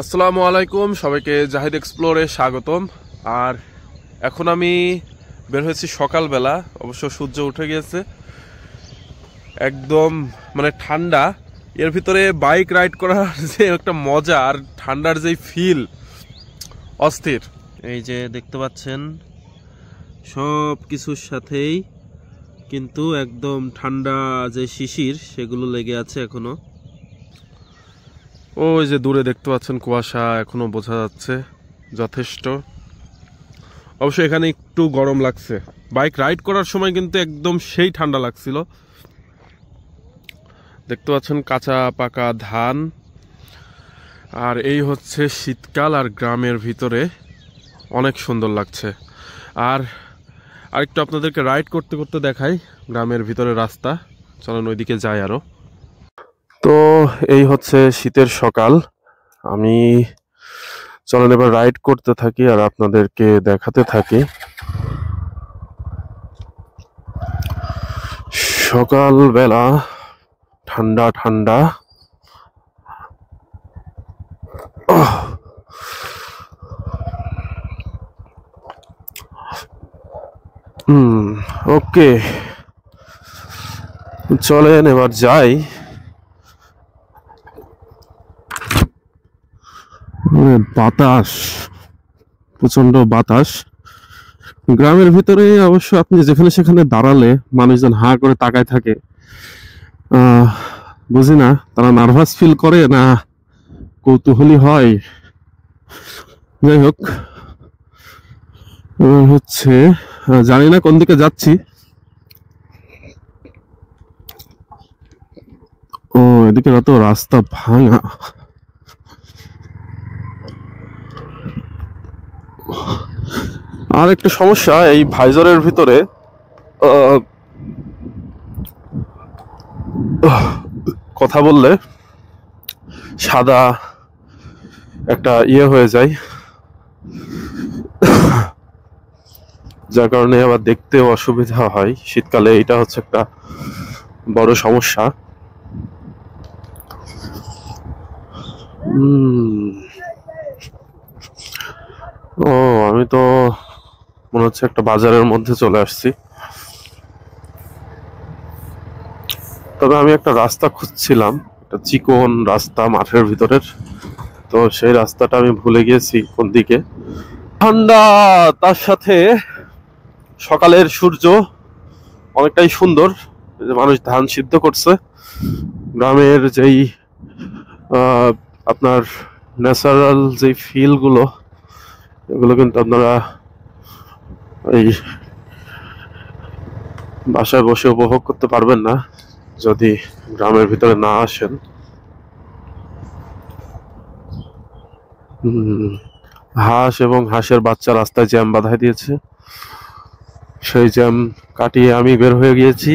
আসসালামু আলাইকুম, সবাইকে জাহিদ এক্সপ্লোরে স্বাগতম। আর এখন আমি বের হয়েছি সকালবেলা, অবশ্য সূর্য উঠে গিয়েছে, একদম মানে ঠান্ডা। এর ভিতরে বাইক রাইড করার যে একটা মজা আর ঠান্ডার যে ফিল, অস্থির। এই যে দেখতে পাচ্ছেন সব কিছুর সাথেই কিন্তু একদম ঠান্ডা যে শিশির সেগুলো লেগে আছে এখনো। ওই যে দূরে দেখতে পাচ্ছেন কুয়াশা এখনো বোঝা যাচ্ছে যথেষ্ট। অবশ্য এখানে একটু গরম লাগছে, বাইক রাইড করার সময় কিন্তু একদম সেই ঠান্ডা লাগছিল। দেখতে পাচ্ছেন কাঁচা পাকা ধান, আর এই হচ্ছে শীতকাল আর গ্রামের ভিতরে অনেক সুন্দর লাগছে। আর আরেকটু আপনাদেরকে রাইড করতে করতে দেখাই গ্রামের ভিতরে রাস্তা। চলেন ওইদিকে যাই আরো। তো এই হচ্ছে শীতের সকাল, আমি চলেন এবার রাইড করতে থাকি আর আপনাদেরকে দেখাতে থাকি। সকালবেলা ঠান্ডা ঠান্ডা, ওকে চলেন এবার যাই। বাতাস, প্রচন্ড বাতাস। গ্রামের ভিতরে অবশ্য আপনি যেখানে সেখানে দাঁড়ালে মানুষজন হাঁ করে তাকায় থাকে। বুঝি না তারা নার্ভাস ফিল করে না কৌতূহলী হয়। যাই হোক, হচ্ছে জানি না কোন দিকে যাচ্ছি। ও এদিকে তো রাস্তা ভাঙা। আর একটা সমস্যা, এই ভাইজরের ভিতরে কথা বললে সাদা একটা হয়ে যায়, যার কারণে আবার দেখতেও অসুবিধা হয়। শীতকালে এটা হচ্ছে একটা বড় সমস্যা। ও আমি তো মনে হচ্ছে একটা বাজারের মধ্যে চলে আসছি। তবে আমি একটা রাস্তা খুঁজছিলাম, একটা চিকন রাস্তা মাঠের ভিতরের, তো সেই রাস্তাটা আমি ভুলে গিয়েছি কোন দিকে। ঠান্ডা, তার সাথে সকালের সূর্য অনেকটাই সুন্দর। মানুষ ধান সিদ্ধ করছে। গ্রামের যেই আপনার ন্যাচারাল যে ফিল গুলো, এগুলো কিন্তু আপনারা এই বাসায় বসে উপভোগ করতে পারবেন না যদি গ্রামের ভিতরে না আসেন। হাঁস এবং হাঁসের বাচ্চা রাস্তায় জ্যাম বাঁধাই দিয়েছে, সেই জ্যাম কাটিয়ে আমি বের হয়ে গিয়েছি।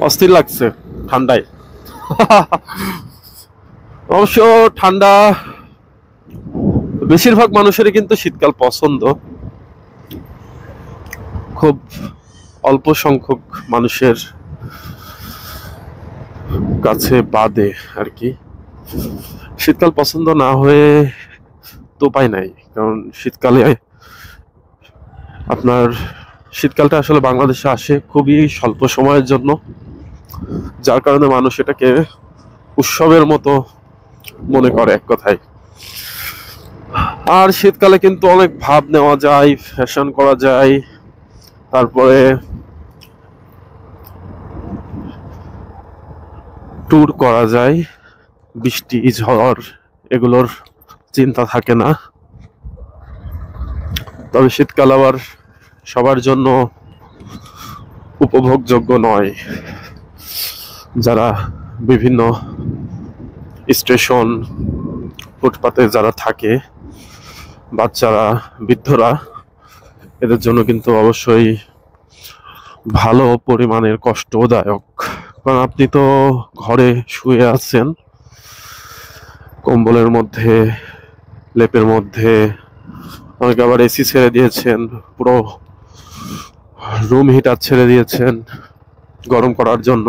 অস্থির লাগছে ঠান্ডায়। অবশ্য ঠান্ডা বেশিরভাগ মানুষেরই কিন্তু শীতকাল পছন্দ, খুব অল্প সংখ্যক মানুষের কাছে বাদে আর কি শীতকাল পছন্দ না হয়ে তো উপায় নাই। কারণ শীতকালে আপনার শীতকালটা আসলে বাংলাদেশে আসে খুবই স্বল্প সময়ের জন্য, যার কারণে মানুষ এটাকে উৎসবের মতো মনে করে এক কথায়। আর শীতকালে কিন্তু অনেক ভাব নেওয়া যায়, ফ্যাশন করা যায়, তারপরে ট্যুর করা যায়, বৃষ্টি ঝড় এগুলোর চিন্তা থাকে না। তবে শীতকাল আবার সবার জন্য উপভোগযোগ্য নয়। যারা বিভিন্ন স্টেশন ফুটপাতে যারা থাকে, বাচ্চারা, বৃদ্ধরা, এদের জন্য কিন্তু অবশ্যই ভালো পরিমাণের কষ্টদায়ক। কারণ আপনি তো ঘরে শুয়ে আছেন, কম্বলের মধ্যে, লেপের মধ্যে, অনেকে আবার এসি ছেড়ে দিয়েছেন, পুরো রুম হিটার ছেড়ে দিয়েছেন গরম করার জন্য।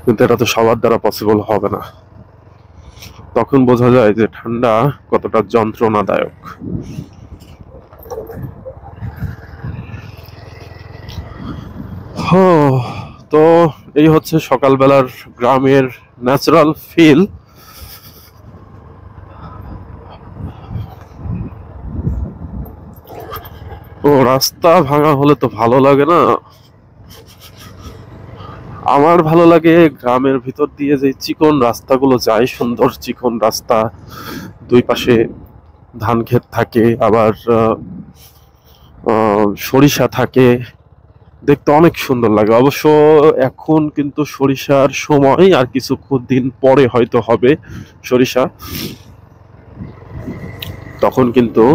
কিন্তু এটা তো সবার দ্বারা পসিবল হবে না। তখন বোঝা যায় যে ঠান্ডা কতটা যন্ত্রণাদায়ক। তো এই হচ্ছে সকালবেলার গ্রামের ন্যাচারাল ফিল। ও রাস্তা ভাঙা হলে তো ভালো লাগে না। আমার ভালো লাগে গ্রামের ভিতর দিয়ে যে চিকন রাস্তাগুলো যায়, সুন্দর চিকন রাস্তা, দুই পাশে ধান ক্ষেত থাকে, আবার সরিষা থাকে, দেখতে অনেক সুন্দর লাগে। অবশ্য এখন কিন্তু সরিষার সময়, আর কিছুদিন পরে হয়তো হবে সরিষা, তখন কিন্তু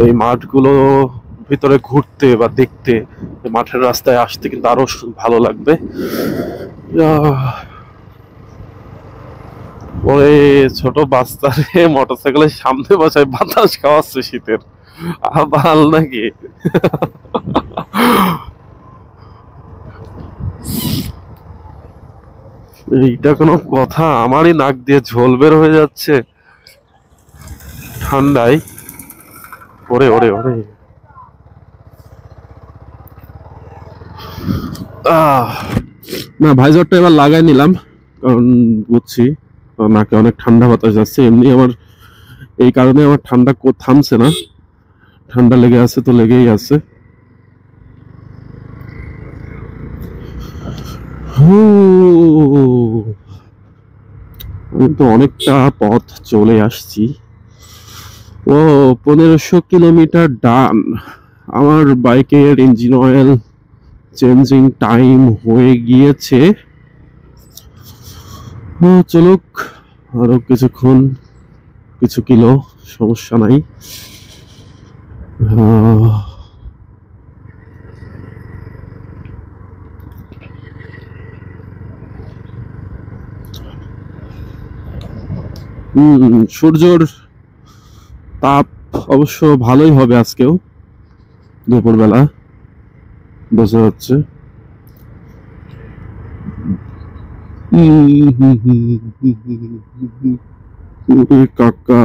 এই মাঠগুলো ভিতরে ঘুরতে বা দেখতে, মাঠের রাস্তায় আসতে কিন্তু আরো ভালো লাগবে। ওই ছোট বাচ্চারে মোটরসাইকেলের সামনে বসায় বাতাস খাওয়াচ্ছে শীতের, ভাল নাকি? এইটা কোনো কথা? আমারই নাক দিয়ে ঝোল বের হয়ে যাচ্ছে ঠান্ডায়। ওরে ওরে ওরে, না ভাইজারটা এবার লাগাই নিলাম, কারণ বুঝছি নাকে অনেক ঠান্ডা বাতাস যাচ্ছে। এমনি আমার এই কারণে আমার ঠান্ডা থামছে না, ঠান্ডা লেগে আছে তো লেগেই আছে। আমি তো অনেকটা পথ চলে আসছি। ও 1500 কিলোমিটার ডান। আমার বাইকের ইঞ্জিন অয়েল চেঞ্জিং টাইম হয়ে গিয়েছে। চলুক আরো কিছুক্ষণ, কিছু কিলো, সমস্যা নাই। সূর্যর তাপ অবশ্য ভালোই হবে আজকেও, দুপুরবেলা বোঝা যাচ্ছে। কাকা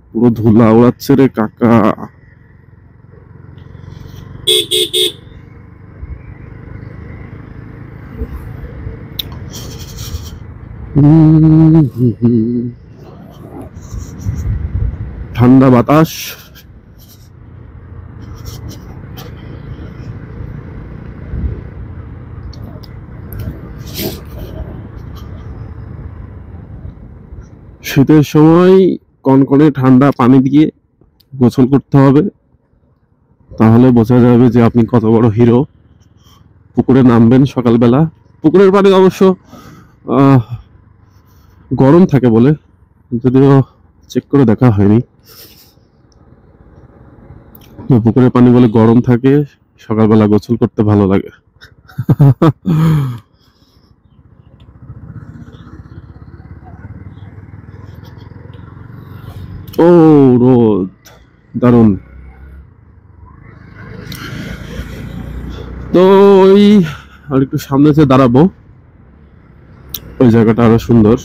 পুরো ধুলা উড়াচ্ছে রে কাকা। ঠান্ডা বাতাস, শীতের সময় কনকনে ঠান্ডা পানি দিয়ে গোসল করতে হবে, তাহলে বোঝা যাবে যে আপনি কত বড় হিরো। পুকুরে নামবেন সকালবেলা, পুকুরের পানি অবশ্য গরম থাকে বলে, যদিও চেক করে দেখা হয়নি। পুকুরের পানি বলে গরম থাকে, সকালবেলা গোসল করতে ভালো লাগে। ও রোদ, দারুণ। তো ওই আর একটু সামনে যে দাঁড়াবো, ওই জায়গাটা আরো সুন্দর।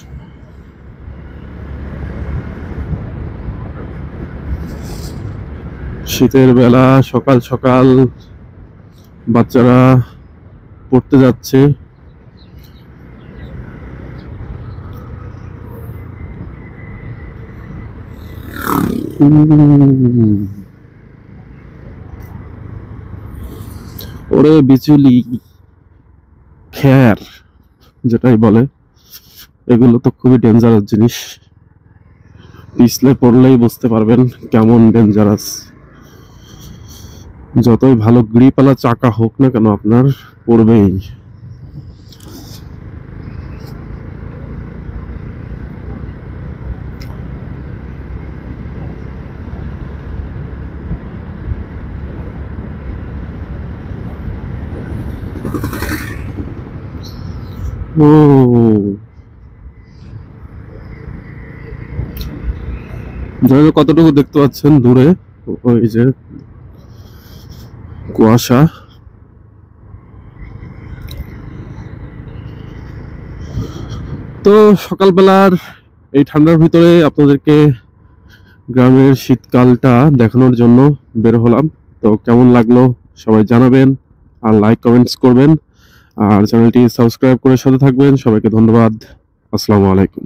শীতের বেলা সকাল সকাল বাচ্চারা পড়তে যাচ্ছে। ওরে বিচুলি, খ্যার যেটাই বলে, এগুলো তো খুবই ডেঞ্জারাস জিনিস। পিছলে পড়লেই বুঝতে পারবেন কেমন ডেঞ্জারাস। যতই ভালো গ্রিপওয়ালা চাকা হোক না কেন, আপনার পড়বেই। ও জানি কতটুকু দেখতে পাচ্ছেন দূরে, ওই যে কুয়াশা। তো সকালবেলার এই ঠান্ডার ভিতরে আপনাদেরকে গ্রামের শীতকালটা দেখানোর জন্য বের হলাম। তো কেমন লাগলো সবাই জানাবেন, আর লাইক কমেন্টস করবেন, আর চ্যানেলটি সাবস্ক্রাইব করে সাথে থাকবেন। সবাইকে ধন্যবাদ। আসসালামু আলাইকুম।